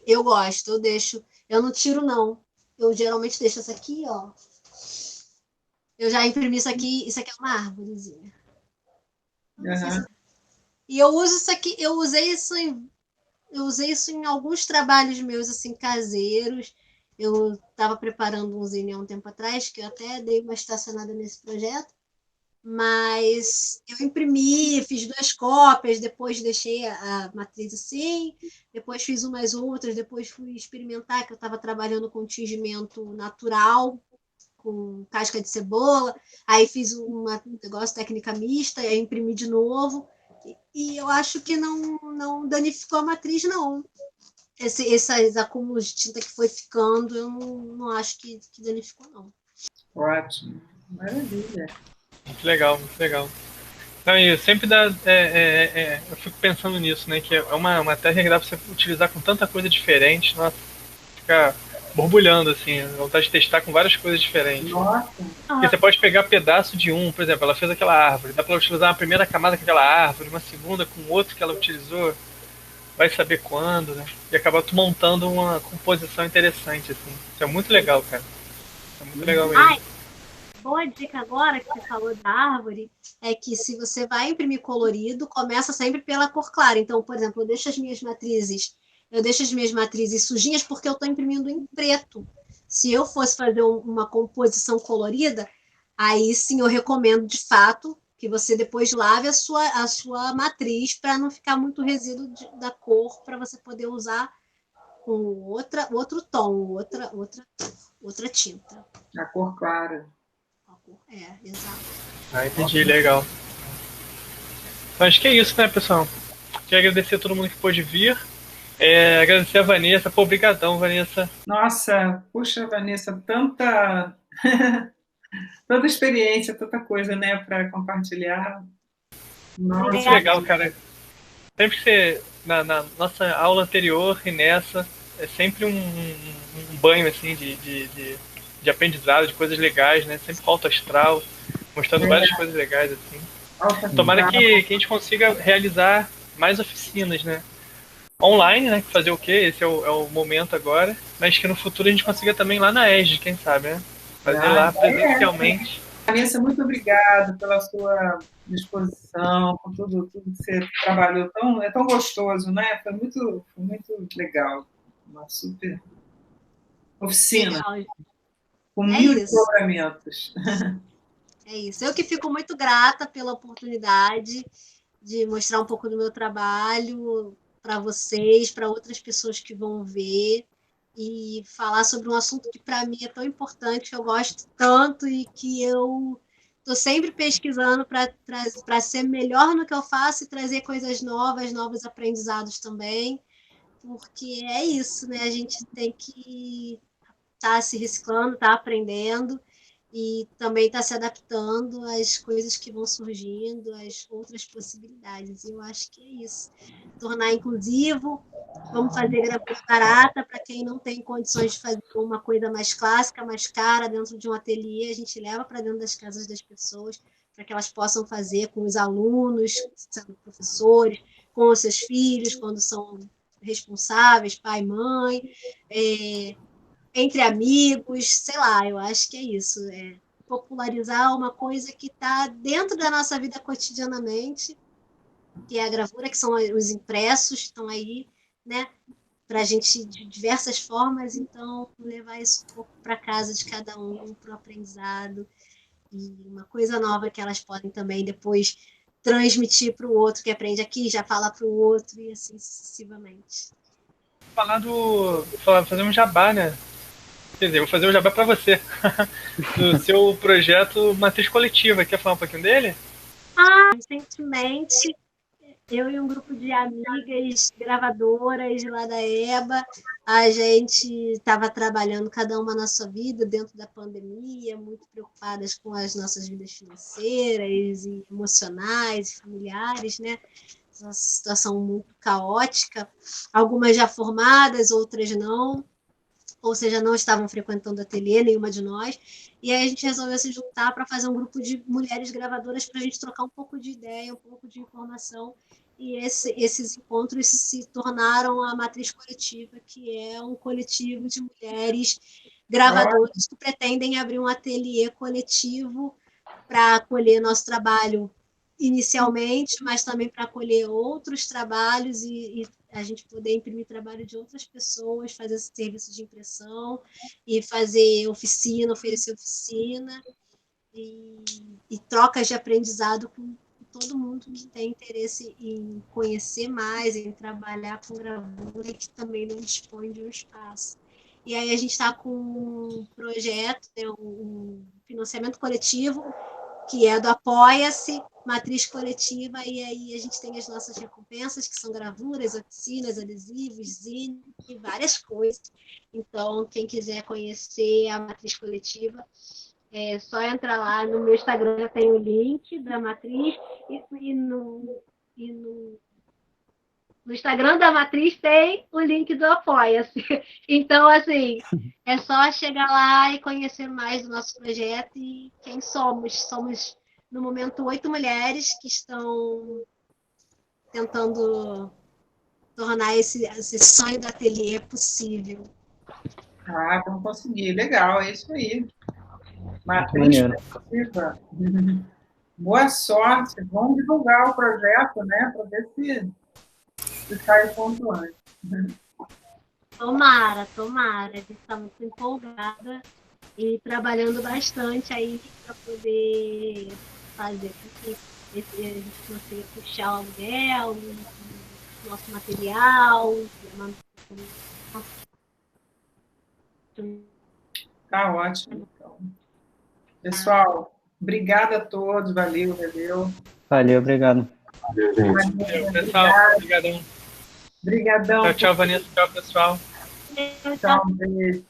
Eu gosto, eu deixo. Eu não tiro, não. Eu geralmente deixo essa aqui, ó. Eu já imprimi isso aqui é uma árvorezinha. Uhum. E eu uso isso aqui, eu usei isso em alguns trabalhos meus, assim, caseiros. Eu estava preparando um zine há um tempo atrás, que eu até dei uma estacionada nesse projeto, mas eu imprimi, fiz 2 cópias, depois deixei a matriz assim, depois fiz umas outras, depois fui experimentar, que eu estava trabalhando com tingimento natural, com casca de cebola, aí fiz um negócio técnica mista, aí imprimi de novo, e eu acho que não danificou a matriz, não. Esses acúmulos de tinta que foi ficando, eu não acho que danificou, não. Ótimo. Maravilha. Muito legal, muito legal. Não, e sempre dá. Eu fico pensando nisso, né? Que é uma técnica que dá pra você utilizar com tanta coisa diferente, nossa, fica borbulhando, assim, vontade de testar com várias coisas diferentes. Nossa. Porque você pode pegar pedaço de por exemplo, ela fez aquela árvore, dá pra utilizar uma primeira camada com aquela árvore, uma segunda com outro que ela utilizou, vai saber quando, né? E acaba tu montando uma composição interessante, assim. Isso é muito legal, cara. É muito legal mesmo. Ai, boa dica agora que você falou da árvore, é que se você vai imprimir colorido, começa sempre pela cor clara. Então, por exemplo, eu deixo as minhas matrizes sujinhas porque eu estou imprimindo em preto. Se eu fosse fazer uma composição colorida, aí sim eu recomendo, de fato, que você depois lave a sua matriz para não ficar muito resíduo da cor, para você poder usar com outro tom, outra tinta. A cor clara. Exato. Ah, entendi, legal. Então, acho que é isso, né, pessoal? Quero agradecer a todo mundo que pôde vir. Agradecer a Vanessa. Pô, obrigadão, Vanessa. Nossa, puxa, Vanessa, tanta experiência, tanta coisa, né, para compartilhar. Nossa. Muito legal, cara. Sempre que você, na nossa aula anterior e nessa, é sempre um banho, assim, de aprendizado, de coisas legais, né? Sempre alto astral, mostrando várias coisas legais, assim. Tomara que a gente consiga realizar mais oficinas, né? Online, né? Fazer o quê? Esse é o momento agora. Mas que no futuro a gente consiga também lá na ESG, quem sabe, né? Fazer lá presencialmente. Vanessa, muito obrigada pela sua disposição, por tudo que você trabalhou. É tão gostoso, né? Foi muito legal. Uma super oficina. Legal. Com 1000 desdobramentos. É isso. Eu que fico muito grata pela oportunidade de mostrar um pouco do meu trabalho para vocês, para outras pessoas que vão ver, e falar sobre um assunto que para mim é tão importante, que eu gosto tanto e que eu estou sempre pesquisando para ser melhor no que eu faço e trazer coisas novos aprendizados também, porque é isso, né? A gente tem que estar se reciclando, estar aprendendo e também estar se adaptando às coisas que vão surgindo, às outras possibilidades. E eu acho que é isso. Tornar inclusivo, vamos fazer gravura barata para quem não tem condições de fazer uma coisa mais clássica, mais cara, dentro de um ateliê, a gente leva para dentro das casas das pessoas, para que elas possam fazer com os alunos, sendo professores, com os seus filhos, quando são responsáveis, pai, mãe, entre amigos, sei lá, eu acho que é isso, popularizar uma coisa que está dentro da nossa vida cotidianamente, que é a gravura, que são os impressos, estão aí, né, para a gente de diversas formas, então levar isso um pouco para casa de cada um, para o aprendizado, e uma coisa nova que elas podem também depois transmitir para o outro, que aprende aqui, já fala para o outro, e assim sucessivamente. Fazer um jabá, né? Quer dizer, vou fazer um jabá para você. Do seu projeto Matriz Coletiva. Quer falar um pouquinho dele? Recentemente eu e um grupo de amigas gravadoras lá da EBA, a gente estava trabalhando cada uma na sua vida dentro da pandemia, muito preocupadas com as nossas vidas financeiras e emocionais e familiares, né? Uma situação muito caótica, algumas já formadas, outras não, ou seja, não estavam frequentando ateliê, nenhuma de nós, e aí a gente resolveu se juntar para fazer um grupo de mulheres gravadoras para a gente trocar um pouco de ideia, um pouco de informação, e esses encontros se tornaram a Matriz Coletiva, que é um coletivo de mulheres gravadoras que pretendem abrir um ateliê coletivo para acolher nosso trabalho inicialmente, mas também para acolher outros trabalhos e a gente poder imprimir trabalho de outras pessoas, fazer esse serviço de impressão e fazer oficina, oferecer oficina e trocas de aprendizado com todo mundo que tem interesse em conhecer mais, em trabalhar com gravura e que também não dispõe de um espaço. E aí a gente está com um projeto, né, um financiamento coletivo, que é do Apoia-se, Matriz Coletiva, e aí a gente tem as nossas recompensas, que são gravuras, oficinas, adesivos, zine, e várias coisas. Então, quem quiser conhecer a Matriz Coletiva, é só entrar lá no meu Instagram, tem o link da Matriz, e no Instagram da Matriz tem o link do Apoia-se. Então, assim, é só chegar lá e conhecer mais do nosso projeto e quem somos. Somos, no momento, 8 mulheres que estão tentando tornar esse sonho do ateliê possível. Ah, vamos conseguir. Legal, é isso aí. Matriz Coletiva. Boa sorte. Vamos divulgar o projeto, né? Para ver se sai o quanto antes. Tomara. A gente está muito empolgada e trabalhando bastante aí para poder fazer com que a gente consiga puxar o aluguel, o nosso material. Tá ótimo. Então. Pessoal, obrigada a todos. Valeu. Valeu, obrigado. Valeu, gente. Valeu, pessoal. Obrigadão. Obrigadão. Tchau, Vanessa. Tchau, pessoal. Tchau, beijo.